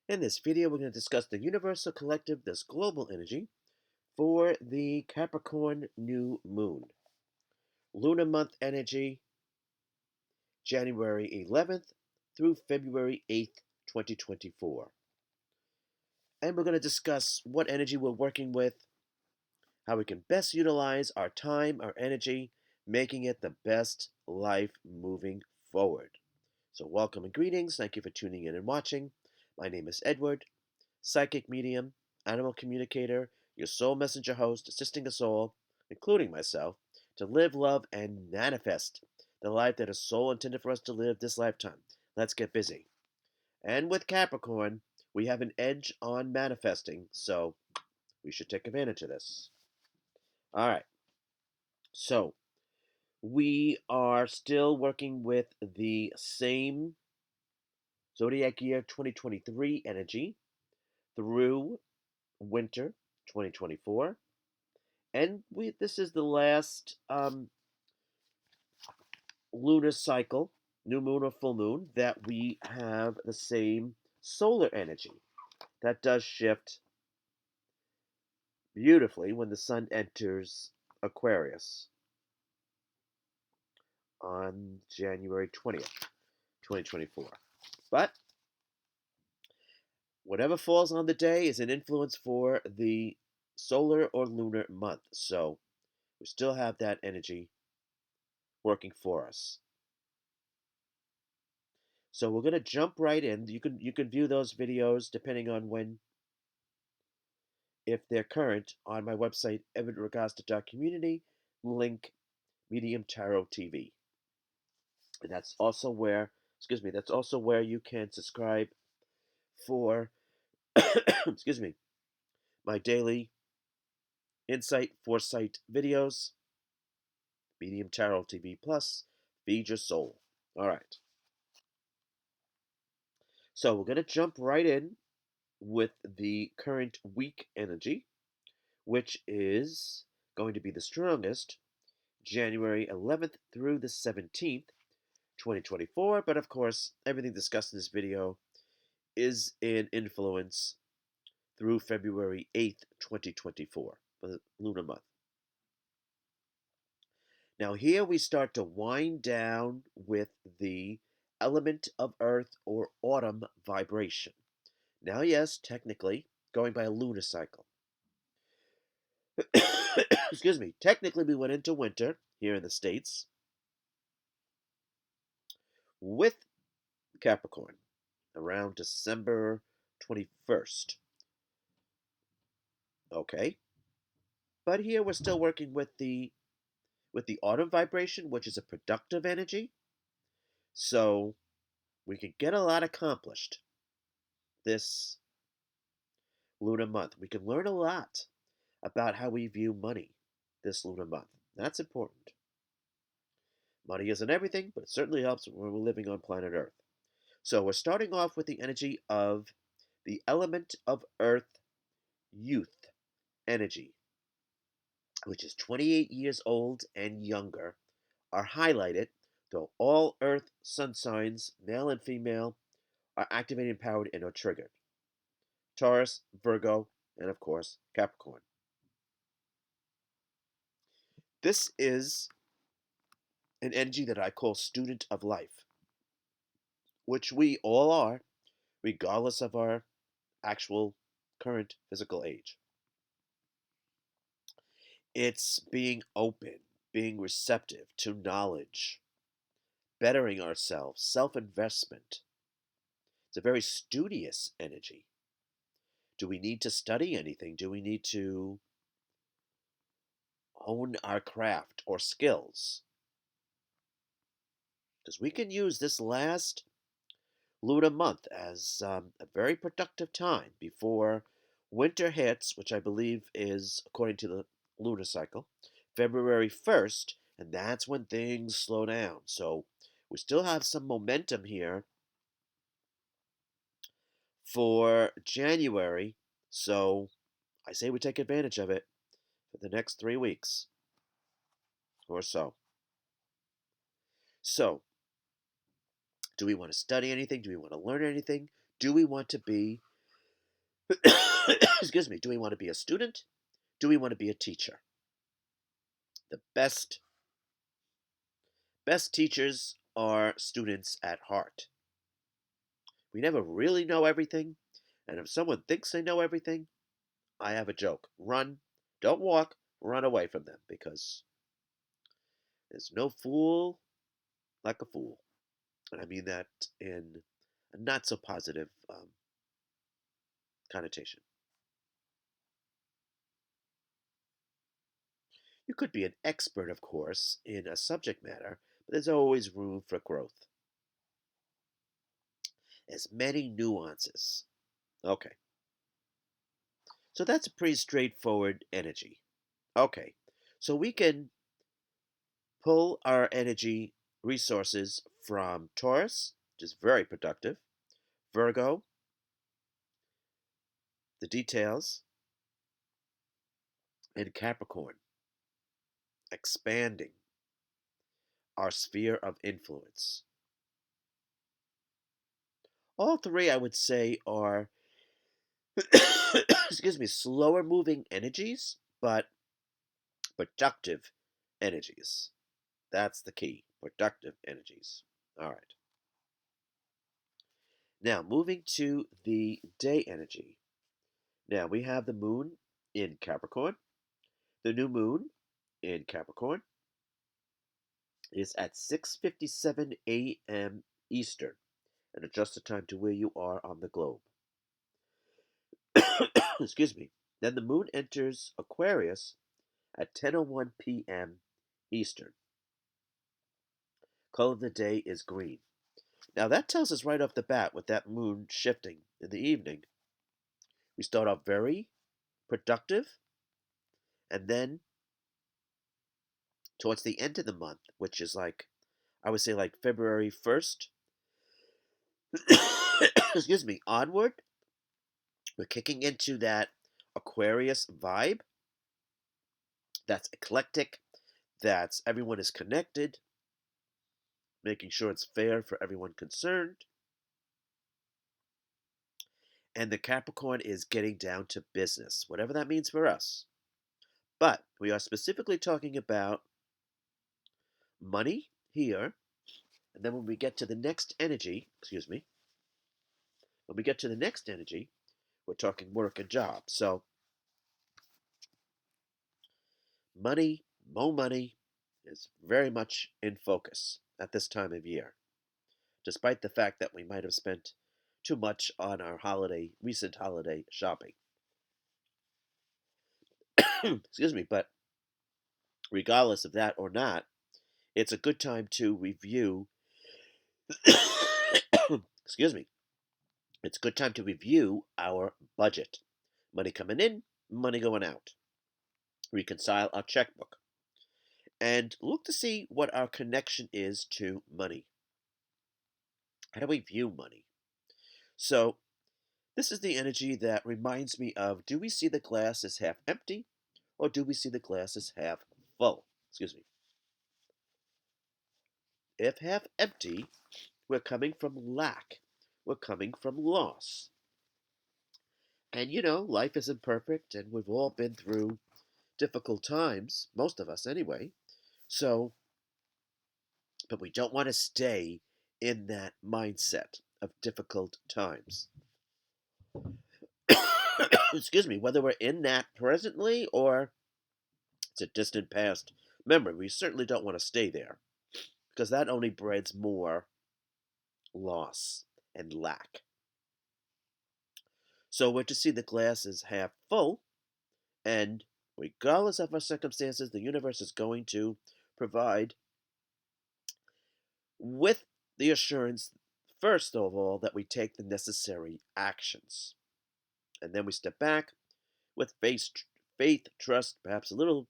In this video, we're going to discuss the universal collective, this global energy, for the Capricorn new moon. Lunar month energy, January 11th through February 8th, 2024. And we're going to discuss what energy we're working with, how we can best utilize our time, our energy, making it the best life moving forward. So, welcome and greetings. Thank you for tuning in and watching. My name is Edward, psychic medium, animal communicator, your soul messenger host, assisting us all, including myself, to live, love, and manifest the life that is soul intended for us to live this lifetime. Let's get busy. And with Capricorn, we have an edge on manifesting, so we should take advantage of this. All right. So, we are still working with the same zodiac year 2023 energy through winter 2024. And this is the last lunar cycle, new moon or full moon, that we have the same solar energy. That does shift beautifully when the sun enters Aquarius on January 20th, 2024. But whatever falls on the day is an influence for the solar or lunar month. So we still have that energy working for us. So we're going to jump right in. You can view those videos depending on when, if they're current, on my website Ragosta.community, link Medium Tarot TV. And that's also where, that's also where you can subscribe for excuse me, my daily insight foresight videos, Medium Tarot TV Plus, feed your soul. All right. So we're going to jump right in with the current week energy, which is going to be the strongest January 11th through the 17th, 2024. But of course, everything discussed in this video is in influence through February 8th, 2024, for the lunar month. Now, here we start to wind down with the element of earth or autumn vibration. Now, yes, technically, going by a lunar cycle. Excuse me. Technically, we went into winter here in the States with Capricorn around December 21st. Okay. But here we're still working with the autumn vibration, which is a productive energy. So we can get a lot accomplished this lunar month. We can learn a lot about how we view money this lunar month. That's important. Money isn't everything, but it certainly helps when we're living on planet Earth. So we're starting off with the energy of the element of Earth youth energy, which is 28 years old and younger, are highlighted, though all Earth sun signs, male and female, are activated, empowered, and are triggered. Taurus, Virgo, and of course, Capricorn. This is an energy that I call student of life, which we all are, regardless of our actual current physical age. It's being open, being receptive to knowledge, bettering ourselves, self investment. It's a very studious energy. Do we need to study anything? Do we need to hone our craft or skills? Because we can use this last lunar month as a very productive time before winter hits, which I believe is, according to the lunar cycle, February 1st, and that's when things slow down. So we still have some momentum here for January, so I say we take advantage of it for the next 3 weeks or so. So, do we want to study anything? Do we want to learn anything? Do we want to be Excuse me. Do we want to be a student? Do we want to be a teacher? The best teachers are students at heart. We never really know everything, and if someone thinks they know everything, I have a joke. Run, don't walk, run away from them because there's no fool like a fool. And I mean that in a not so positive connotation. You could be an expert, of course, in a subject matter, but there's always room for growth. There's many nuances. Okay, so that's a pretty straightforward energy. Okay, so we can pull our energy resources from Taurus, which is very productive, Virgo, the details, and Capricorn, expanding our sphere of influence. All three, I would say, are, excuse me, slower moving energies, but productive energies. That's the key. Productive energies. All right. Now, moving to the day energy. Now, we have the moon in Capricorn. The new moon in Capricorn is at 6:57 a.m. Eastern, and adjust the time to where you are on the globe. Excuse me. Then the moon enters Aquarius at 10:01 p.m. Eastern. Color of the day is green. Now that tells us right off the bat with that moon shifting in the evening. We start off very productive, and then towards the end of the month, which is like, I would say like February 1st, excuse me, onward, we're kicking into that Aquarius vibe. That's eclectic, that's everyone is connected, making sure it's fair for everyone concerned. And the Capricorn is getting down to business, whatever that means for us. But we are specifically talking about money here. And then when we get to the next energy, excuse me, when we get to the next energy, we're talking work and job. So money, more money, is very much in focus at this time of year, despite the fact that we might have spent too much on our recent holiday shopping. Excuse me, but regardless of that or not, it's a good time to review. Excuse me. It's a good time to review our budget. Money coming in, money going out. Reconcile our checkbook. And look to see what our connection is to money. How do we view money? So, this is the energy that reminds me of, do we see the glass as half empty or do we see the glass as half full? Excuse me. If half empty, we're coming from lack. We're coming from loss. And life isn't perfect, and we've all been through difficult times, most of us anyway. So, but we don't want to stay in that mindset of difficult times. Excuse me, whether we're in that presently or it's a distant past memory, we certainly don't want to stay there because that only breeds more loss and lack. So we're to see the glass as half full, and regardless of our circumstances, the universe is going to provide with the assurance, first of all, that we take the necessary actions. And then we step back with faith, trust, perhaps a little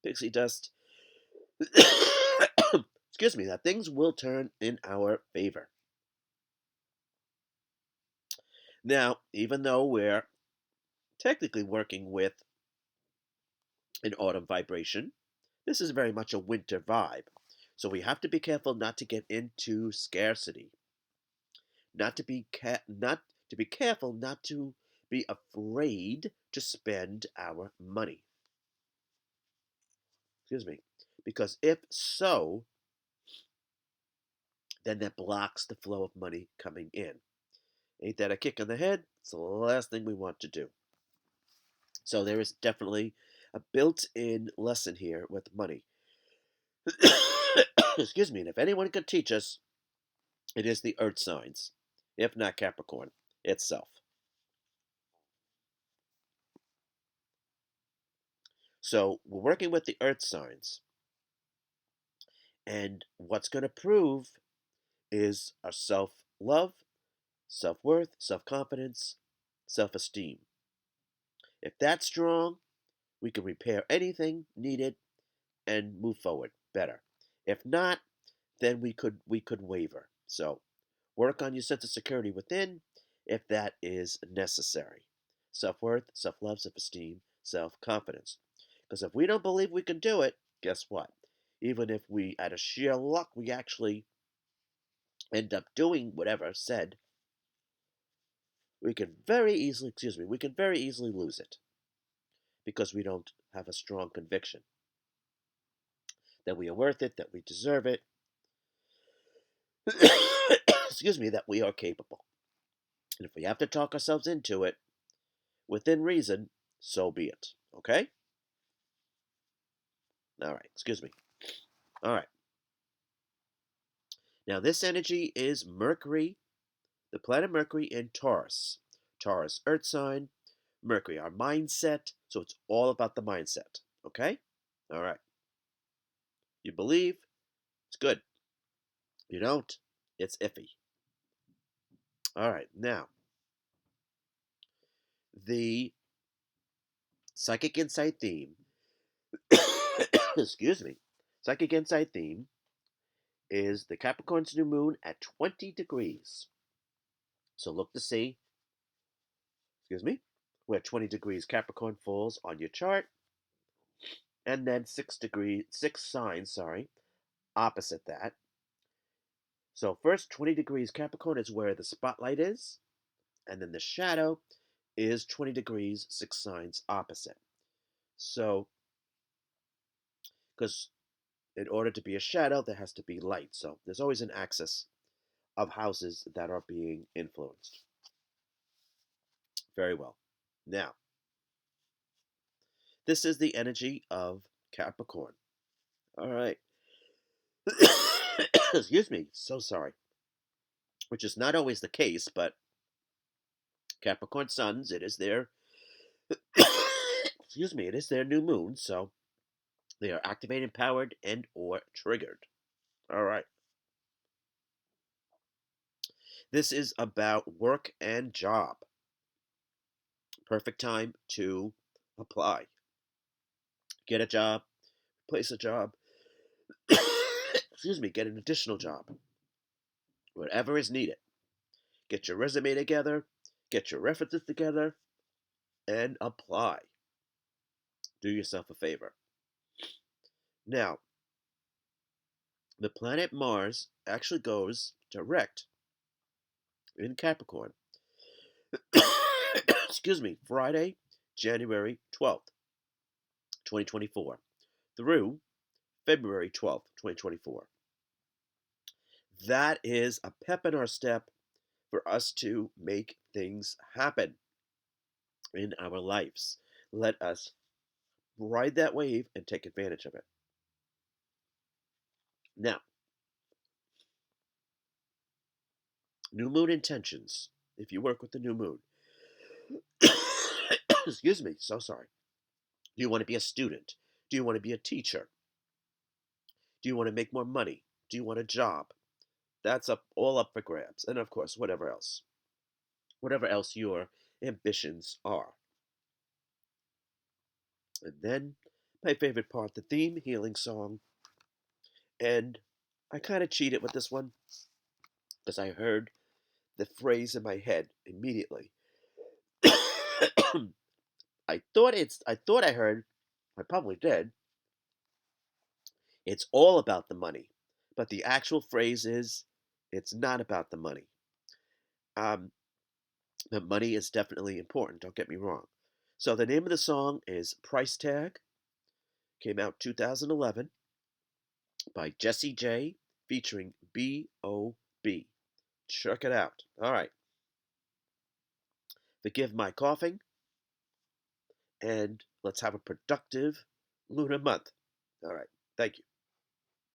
pixie dust. Excuse me, that things will turn in our favor. Now, even though we're technically working with an autumn vibration, this is very much a winter vibe. So we have to be careful not to get into scarcity. Not to be careful not to be afraid to spend our money. Excuse me. Because if so, then that blocks the flow of money coming in. Ain't that a kick in the head? It's the last thing we want to do. So there is definitely a built-in lesson here with money. Excuse me. And if anyone could teach us, it is the earth signs, if not Capricorn itself. So we're working with the earth signs. And what's going to prove is our self-love, self-worth, self-confidence, self-esteem. If that's strong, we can repair anything needed and move forward better. If not, then we could waver. So work on your sense of security within if that is necessary. Self-worth, self-love, self-esteem, self-confidence. Because if we don't believe we can do it, guess what? Even if we, out of sheer luck, we actually end up doing whatever said, we can very easily, we can very easily lose it because we don't have a strong conviction that we are worth it, that we deserve it, that we are capable. And if we have to talk ourselves into it, within reason, so be it. Okay? All right, All right. Now, this energy is Mercury, the planet Mercury in Taurus. Taurus, earth sign, Mercury, our mindset. So it's all about the mindset. Okay? All right. You believe, it's good. You don't, it's iffy. All right. Now, the psychic insight theme, excuse me, psychic insight theme is the Capricorn's new moon at 20 degrees. So look to see, where 20 degrees Capricorn falls on your chart, and then 6 signs, opposite that. So first 20 degrees Capricorn is where the spotlight is, and then the shadow is 20 degrees, 6 signs opposite. So, because in order to be a shadow, there has to be light. So there's always an axis of houses that are being influenced. Very well. Now, this is the energy of Capricorn. All right. Excuse me. So sorry. Which is not always the case, but Capricorn suns, it is their it is their new moon, so they are activated, empowered, and or triggered. All right. This is about work and job. Perfect time to apply. Get a job, place a job, get an additional job. Whatever is needed. Get your resume together, get your references together, and apply. Do yourself a favor. Now, the planet Mars actually goes direct in Capricorn. Friday, January 12th, 2024, through February 12th, 2024. That is a pep in our step for us to make things happen in our lives. Let us ride that wave and take advantage of it. Now, new moon intentions. If you work with the new moon, so sorry. Do you want to be a student? Do you want to be a teacher? Do you want to make more money? Do you want a job? That's all up for grabs. And of course, whatever else. Whatever else your ambitions are. And then, my favorite part, the theme healing song. And I kind of cheated with this one because I heard the phrase in my head immediately. I probably did. It's all about the money. But the actual phrase is, it's not about the money. Um, But money is definitely important, don't get me wrong. So the name of the song is Price Tag, came out 2011 by Jessie J featuring B.o.B. Check it out. All right. Forgive my coughing, and let's have a productive lunar month. All right. Thank you.